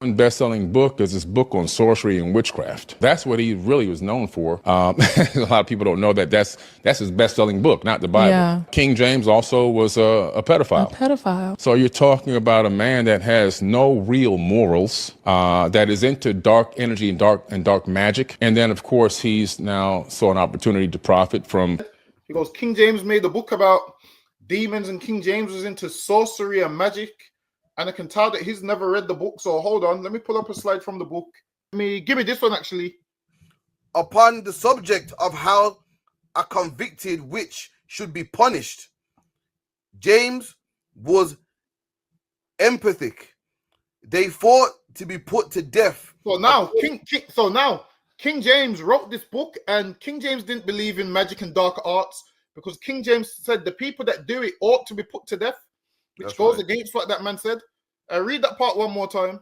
important best-selling book is his book on sorcery and witchcraft. That's what he really was known for. A lot of people don't know that that's his best-selling book, not the Bible. Yeah. King James also was a pedophile. A pedophile. So you're talking about a man that has no real morals, that is into dark energy and dark magic. And then, of course, he's now saw an opportunity to profit from. He goes, King James made a book about demons, and King James was into sorcery and magic. And I can tell that he's never read the book. So hold on, let me pull up a slide from the book. Give me this one actually. Upon the subject of how a convicted witch should be punished, James was emphatic. They fought to be put to death. So now, King James wrote this book, and King James didn't believe in magic and dark arts because King James said the people that do it ought to be put to death, which That's goes right. against what that man said. Read that part one more time.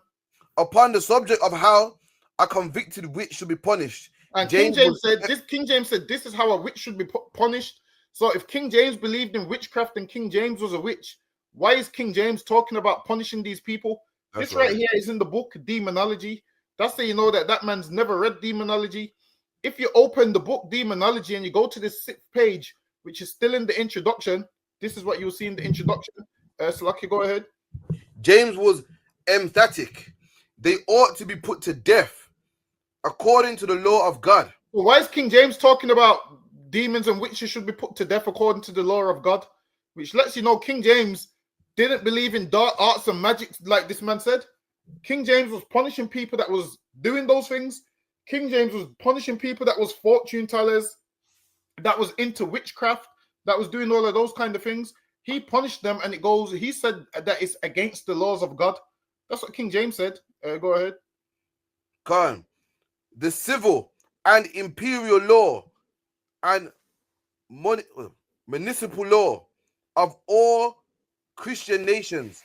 Upon the subject of how a convicted witch should be punished, And James King James was- said this. King James said this is how a witch should be punished. So if King James believed in witchcraft and King James was a witch, why is King James talking about punishing these people? That's This right right. here is in the book Demonology. That's how you know that that man's never read Demonology. If you open the book Demonology and you go to this 6th page, which is still in the introduction, this is what you'll see in the introduction. Slaki, go ahead. James was emphatic. They ought to be put to death according to the law of God. Well, why is King James talking about demons and witches should be put to death according to the law of God? Which lets you know King James didn't believe in dark arts and magic like this man said. King James was punishing people that was doing those things. King James was punishing people that was fortune tellers, that was into witchcraft, that was doing all of those kind of things. He punished them, and he said that it's against the laws of God. That's what King James said. Go ahead. Khan, the civil and imperial law and municipal law of all Christian nations.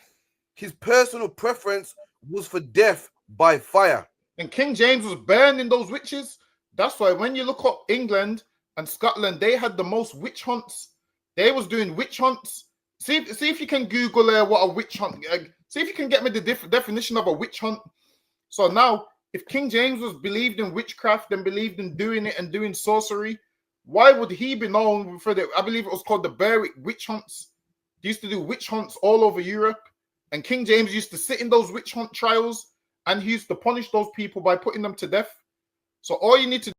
His personal preference was for death by fire. And King James was burning those witches. That's why when you look up England and Scotland, they had the most witch hunts. They was doing witch hunts. See if you can Google what a witch hunt. See if you can get me the definition of a witch hunt. So now, if King James was believed in witchcraft and believed in doing it and doing sorcery, why would he be known for the? I believe it was called the Berwick witch hunts. They used to do witch hunts all over Europe, and King James used to sit in those witch hunt trials, and he used to punish those people by putting them to death. So all you need to